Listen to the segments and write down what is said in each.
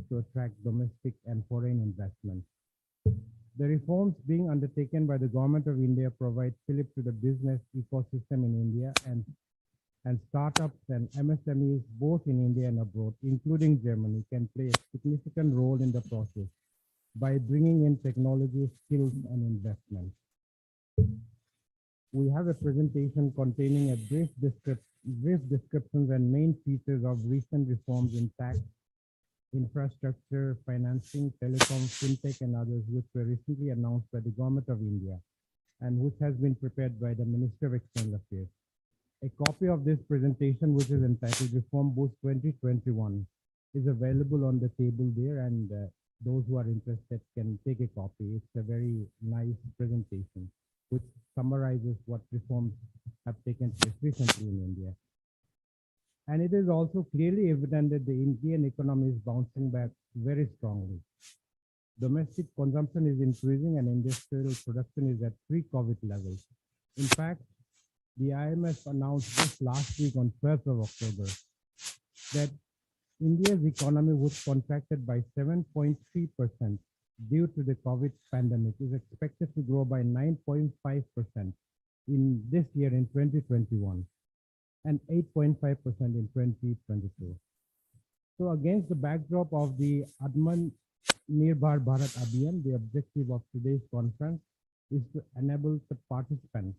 to attract domestic and foreign investment. The reforms being undertaken by the Government of India provide fillip to the business ecosystem in India and startups and MSMEs both in India and abroad, including Germany, can play a significant role in the process by bringing in technology, skills, and investment. We have a presentation containing a brief descriptions and main features of recent reforms in tax, infrastructure, financing, telecom, fintech, and others, which were recently announced by the Government of India and which has been prepared by the Minister of External Affairs. A copy of this presentation, which is entitled Reform Boost 2021, is available on the table there, and those who are interested can take a copy. It's a very nice presentation, which summarizes what reforms have taken place recently in India. And it is also clearly evident that the Indian economy is bouncing back very strongly. Domestic consumption is increasing and industrial production is at pre-COVID levels. In fact, the IMF announced just last week on 12th of October that India's economy, which contracted by 7.3% due to the COVID pandemic, is expected to grow by 9.5% in this year in 2021 and 8.5% in 2022. So against the backdrop of the Atmanirbhar Bharat Abhiyan, the objective of today's conference is to enable the participants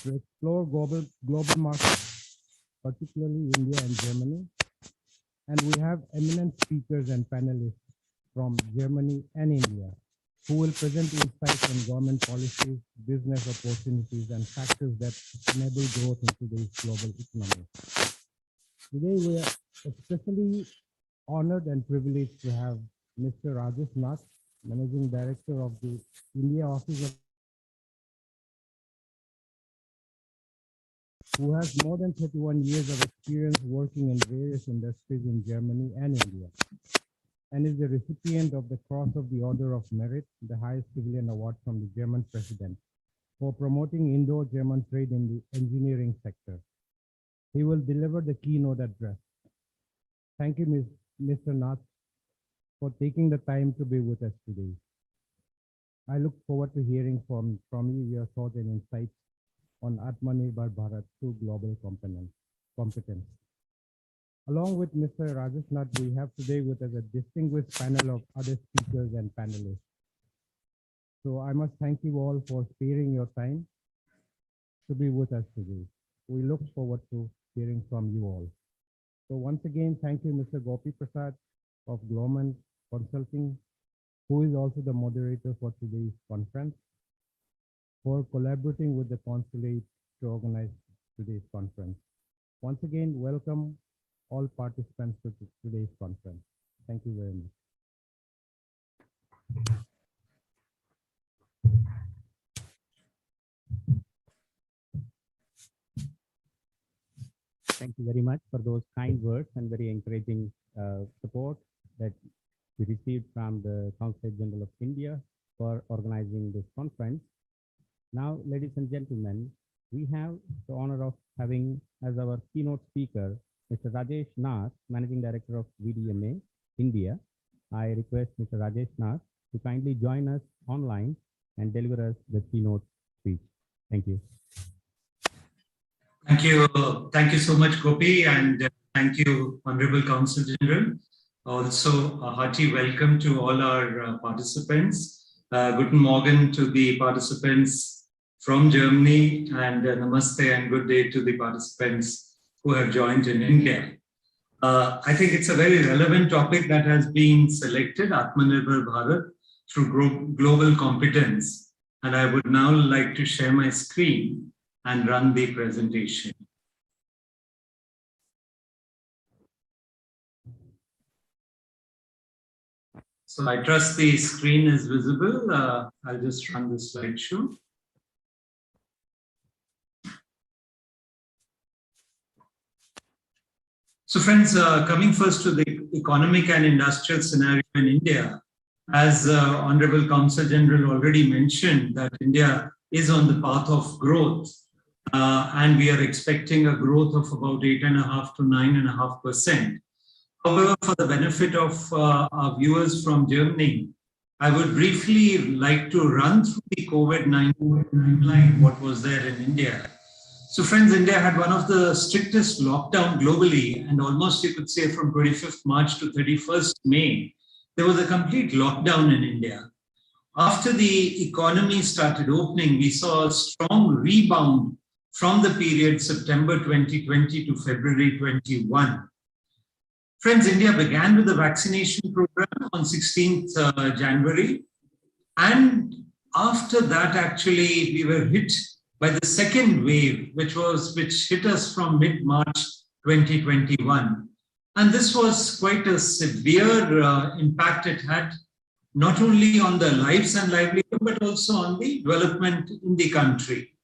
to explore global markets, particularly India and Germany. And we have eminent speakers and panelists from Germany and India who will present insights on government policies, business opportunities, and factors that enable growth in today's global economy. Today, we are especially honored and privileged to have Mr. Rajesh Nath, Managing Director of the India Office of who has more than 31 years of experience working in various industries in Germany and India, and is the recipient of the Cross of the Order of Merit, the highest civilian award from the German president, for promoting Indo-German trade in the engineering sector. He will deliver the keynote address. Thank you, Mr. Nath, for taking the time to be with us today. I look forward to hearing from you your thoughts and insights on Atmanirbhar Bharat through global competence. Along with Mr. Rajesh Nath, we have today with us a distinguished panel of other speakers and panelists. So I must thank you all for sparing your time to be with us today. We look forward to hearing from you all. So once again, thank you, Mr. Gopi Prasad of Glowman Consulting, who is also the moderator for today's conference, for collaborating with the consulate to organize today's conference. Once again, welcome all participants to today's conference. Thank you very much. Thank you very much for those kind words and very encouraging support that we received from the Consulate General of India for organizing this conference. Now, ladies and gentlemen, we have the honor of having as our keynote speaker, Mr. Rajesh Nath, Managing Director of VDMA, India. I request Mr. Rajesh Nath to kindly join us online and deliver us the keynote speech. Thank you. Thank you. Thank you so much, Gopi, and thank you, Honorable Consul General. Also, a hearty welcome to all our participants. Guten Morgen to the participants from Germany, and namaste and good day to the participants who have joined in India. I think it's a very relevant topic that has been selected, Atmanirbhar Bharat, through global competence. And I would now like to share my screen and run the presentation. So I trust the screen is visible. I'll just run the slideshow. So friends, coming first to the economic and industrial scenario in India, as Honorable Consul General already mentioned, that India is on the path of growth, and we are expecting a growth of about 8.5 to 9.5%. However, for the benefit of our viewers from Germany, I would briefly like to run through the COVID-19 timeline, what was there in India. So friends, India had one of the strictest lockdown globally, and almost you could say from 25th March to 31st May, there was a complete lockdown in India. After the economy started opening, we saw a strong rebound from the period September 2020 to February 21. Friends, India began with the vaccination program on 16th January. And after that, actually, we were hit by the second wave, which hit us from mid-March 2021. And this was quite a severe impact it had, not only on the lives and livelihood, but also on the development in the country.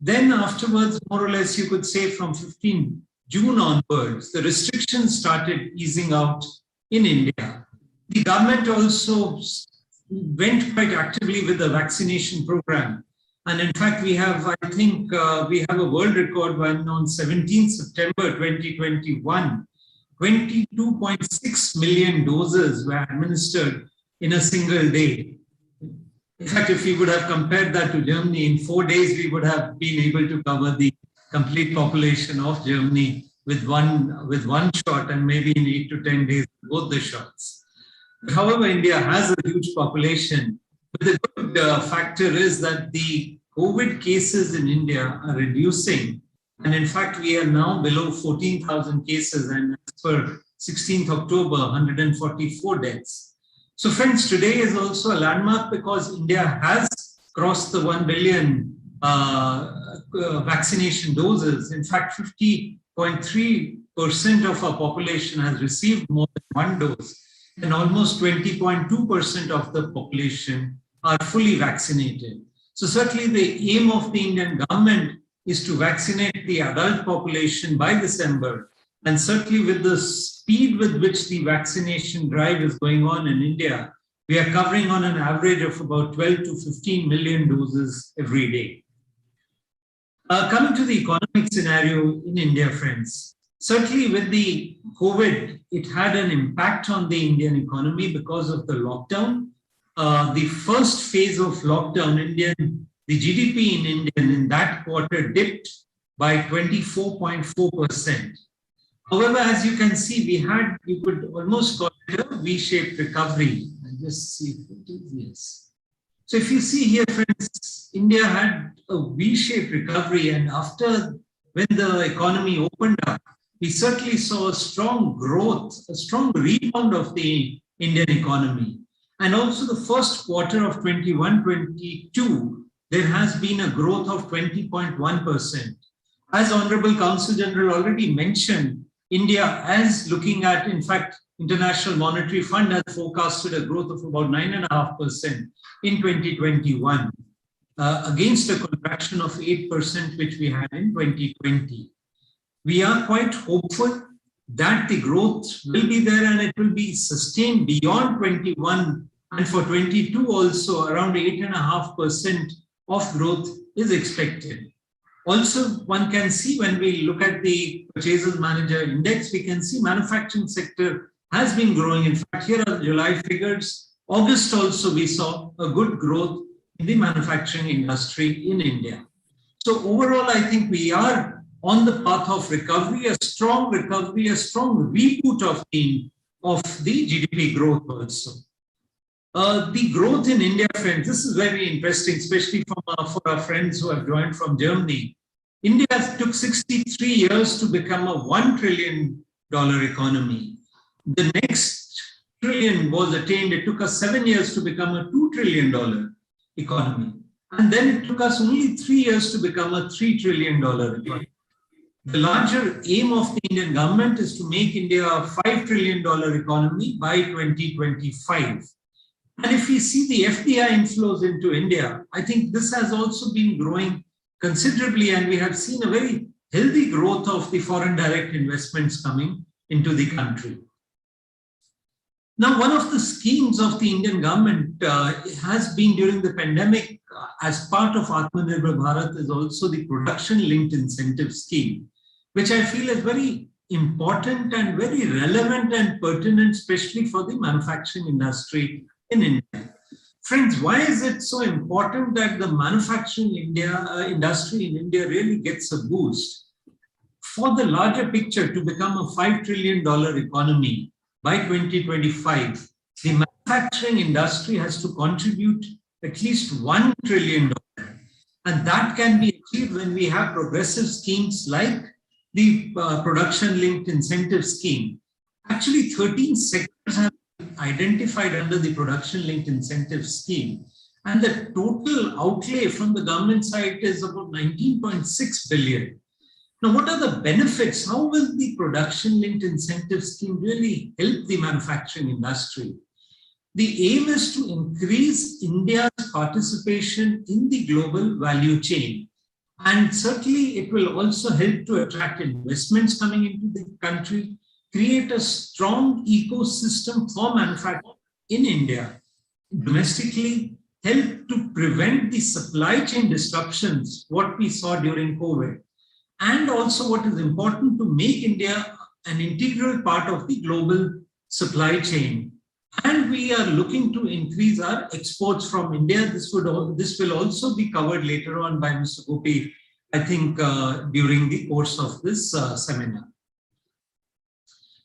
Then afterwards, more or less, you could say from 15 June onwards, the restrictions started easing out in India. The government also went quite actively with the vaccination program. And in fact, we have, I think, we have a world record when on 17th September 2021, 22.6 million doses were administered in a single day. In fact, if we would have compared that to Germany, in 4 days, we would have been able to cover the complete population of Germany with one shot, and maybe in 8 to 10 days, both the shots. However, India has a huge population. But the good factor is that the COVID cases in India are reducing. And in fact, we are now below 14,000 cases, and as per 16th October, 144 deaths. So friends, today is also a landmark because India has crossed the 1 billion vaccination doses. In fact, 50.3% of our population has received more than one dose, and almost 20.2% of the population are fully vaccinated. So certainly the aim of the Indian government is to vaccinate the adult population by December. And certainly with the speed with which the vaccination drive is going on in India, we are covering on an average of about 12 to 15 million doses every day. Coming to the economic scenario in India, friends, certainly with the COVID, it had an impact on the Indian economy because of the lockdown. The first phase of lockdown, the GDP in India in that quarter dipped by 24.4%. However, as you can see, you could almost call it a V-shaped recovery. I'll just see if it is, yes. So if you see here, friends, India had a V-shaped recovery, and when the economy opened up, we certainly saw a strong growth, a strong rebound of the Indian economy. And also the first quarter of 21-22, there has been a growth of 20.1%. As Honorable Counsel General already mentioned, India is looking at, in fact, International Monetary Fund has forecasted a growth of about 9.5% in 2021, against a contraction of 8% which we had in 2020. We are quite hopeful that the growth will be there and it will be sustained beyond 21, and for 22 also around 8.5% of growth is expected. Also, one can see when we look at the Purchasers Manager Index, we can see manufacturing sector has been growing. In fact, here are the July figures. August also we saw a good growth in the manufacturing industry in India. So overall, I think we are on the path of recovery, a strong reboot of the GDP growth also. The growth in India, friends, this is very interesting, especially for our friends who have joined from Germany. India took 63 years to become a $1 trillion economy. The next trillion was attained. It took us 7 years to become a $2 trillion economy. And then it took us only 3 years to become a $3 trillion economy. The larger aim of the Indian government is to make India a $5 trillion economy by 2025. And if we see the FDI inflows into India, I think this has also been growing considerably, and we have seen a very healthy growth of the foreign direct investments coming into the country. Now, one of the schemes of the Indian government has been during the pandemic, as part of Atmanirbhar Bharat, is also the production-linked incentive scheme, which I feel is very important and very relevant and pertinent, especially for the manufacturing industry in India. Friends, why is it so important that the manufacturing industry in India really gets a boost? For the larger picture to become a $5 trillion economy by 2025, the manufacturing industry has to contribute at least $1 trillion. And that can be achieved when we have progressive schemes like the production-linked incentive scheme. Actually, 13 sectors have been identified under the production-linked incentive scheme. And the total outlay from the government side is about 19.6 billion. Now, what are the benefits? How will the production-linked incentive scheme really help the manufacturing industry? The aim is to increase India's participation in the global value chain. And certainly it will also help to attract investments coming into the country, create a strong ecosystem for manufacturing in India, domestically help to prevent the supply chain disruptions, what we saw during COVID, and also what is important to make India an integral part of the global supply chain. And we are looking to increase our exports from India. This will also be covered later on by Mr. Gopi, I think, during the course of this seminar.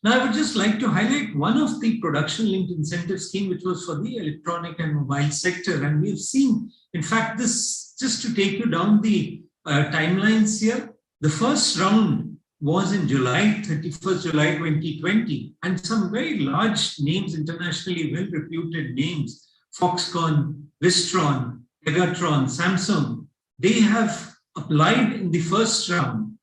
Now, I would just like to highlight one of the production-linked incentive scheme, which was for the electronic and mobile sector. And we've seen, in fact, this, just to take you down the timelines here, the first round was in July, 31st July 2020, and some very large names, internationally well-reputed names, Foxconn, Wistron, Pegatron, Samsung, they have applied in the first round.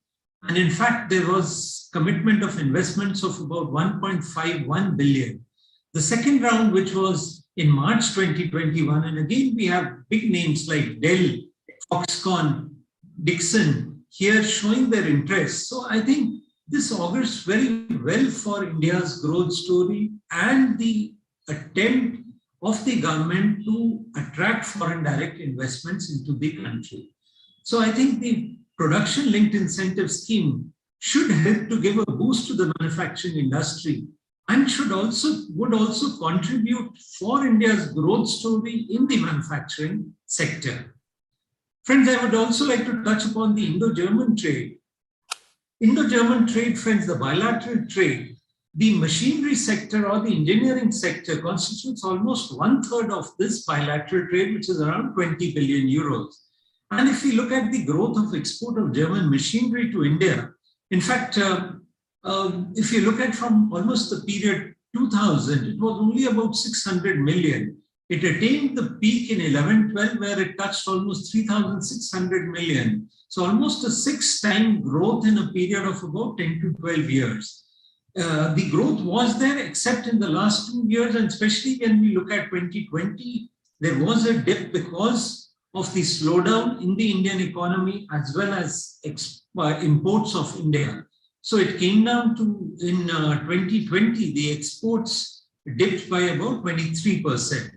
And in fact, there was commitment of investments of about 1.51 billion. The second round, which was in March 2021, and again, we have big names like Dell, Foxconn, Dixon, here showing their interest. So I think this augurs very well for India's growth story and the attempt of the government to attract foreign direct investments into the country. So I think the production-linked incentive scheme should help to give a boost to the manufacturing industry and would also contribute for India's growth story in the manufacturing sector. Friends, I would also like to touch upon the Indo-German trade. Indo-German trade, friends, the bilateral trade, the machinery sector or the engineering sector constitutes almost 1/3 of this bilateral trade, which is around 20 billion euros. And if we look at the growth of export of German machinery to India, in fact, if you look at from almost the period 2000, it was only about 600 million. It attained the peak in 11-12, where it touched almost 3,600 million. So almost a 6-time growth in a period of about 10 to 12 years. The growth was there, except in the last 2 years, and especially when we look at 2020, there was a dip because of the slowdown in the Indian economy as well as imports of India. So it came down to, in 2020, the exports dipped by about 23%.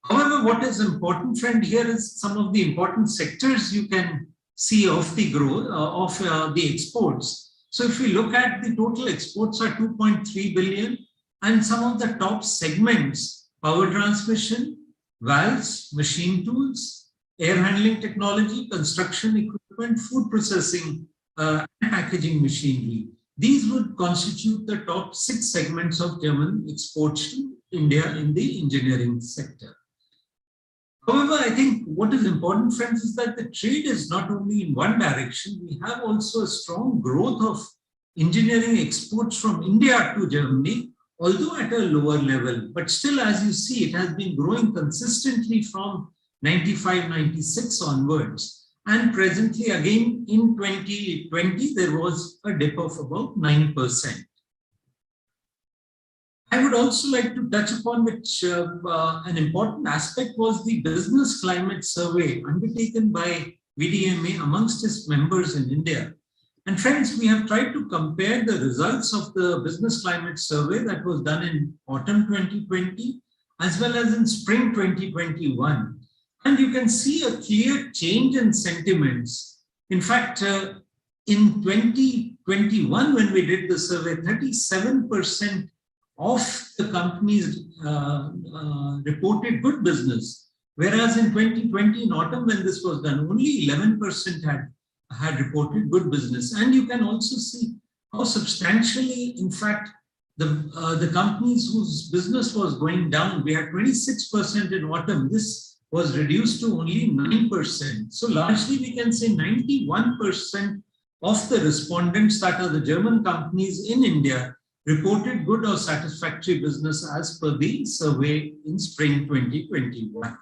However, what is important, friend, here is some of the important sectors you can see of the growth of the exports. So if we look at the total exports are 2.3 billion, and some of the top segments, power transmission, valves, machine tools, air handling technology, construction equipment, food processing, and packaging machinery. These would constitute the top 6 segments of German exports to India in the engineering sector. However, I think what is important, friends, is that the trade is not only in one direction. We have also a strong growth of engineering exports from India to Germany, although at a lower level. But still, as you see, it has been growing consistently from 95, 96 onwards. And presently, again, in 2020, there was a dip of about 9%. I would also like to touch upon which an important aspect was the business climate survey undertaken by VDMA amongst its members in India. And friends, we have tried to compare the results of the business climate survey that was done in autumn 2020 as well as in spring 2021. And you can see a clear change in sentiments. In fact, in 2020, 2021, when we did the survey, 37% of the companies reported good business, whereas in 2020, in autumn, when this was done, only 11% had reported good business. And you can also see how substantially, in fact, the companies whose business was going down, we had 26% in autumn. This was reduced to only 9%. So largely we can say 91% of the respondents, that are the German companies in India, reported good or satisfactory business as per the survey in spring 2021.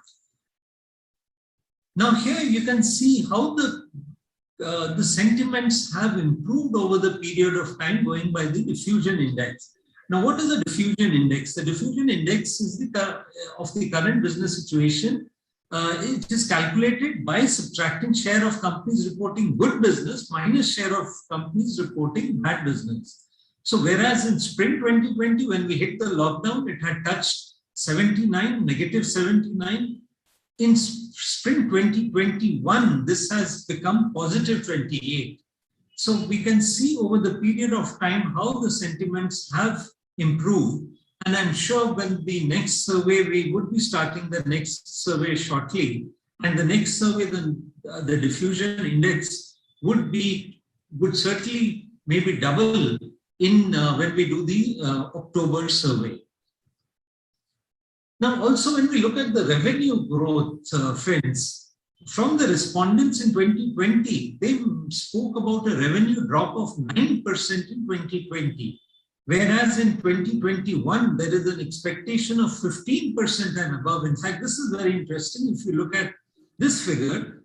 Now here you can see how the sentiments have improved over the period of time going by the diffusion index. Now, what is the diffusion index? The diffusion index is of the current business situation. It is calculated by subtracting share of companies reporting good business minus share of companies reporting bad business. So whereas in spring 2020, when we hit the lockdown, it had touched 79, negative 79. In spring 2021, this has become positive 28. So we can see over the period of time how the sentiments have improved. And I'm sure when the next survey, we would be starting the next survey shortly. And the next survey, the diffusion index would certainly maybe double in when we do the October survey. Now, also when we look at the revenue growth, friends, from the respondents in 2020, they spoke about a revenue drop of 9% in 2020. Whereas in 2021, there is an expectation of 15% and above. In fact, this is very interesting. If you look at this figure,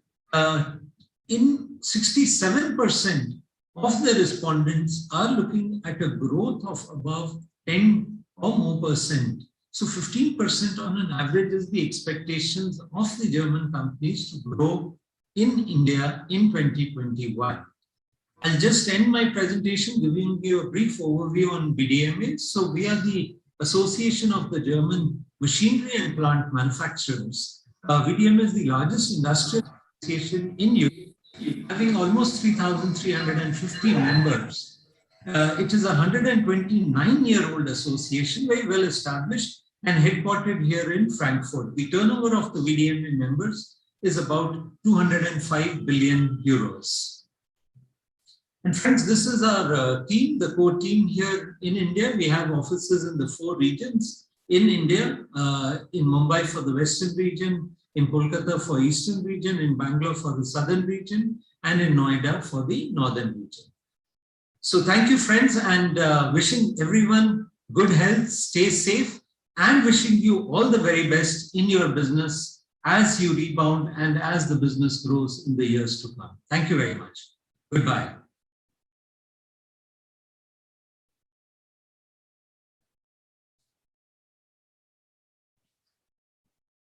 in 67% of the respondents are looking at a growth of above 10 or more percent. So 15% on an average is the expectations of the German companies to grow in India in 2021. I'll just end my presentation giving you a brief overview on VDMA. So we are the Association of the German Machinery and Plant Manufacturers. VDMA is the largest industrial association in Europe, having almost 3,350 members. It is a 129-year-old association, very well established and headquartered here in Frankfurt. The turnover of the VDMA members is about 205 billion euros. And friends, this is our team, the core team here in India. We have offices in the 4 regions in India, in Mumbai for the Western region, in Kolkata for Eastern region, in Bangalore for the Southern region, and in Noida for the Northern region. So thank you, friends, and wishing everyone good health, stay safe, and wishing you all the very best in your business as you rebound and as the business grows in the years to come. Thank you very much. Goodbye.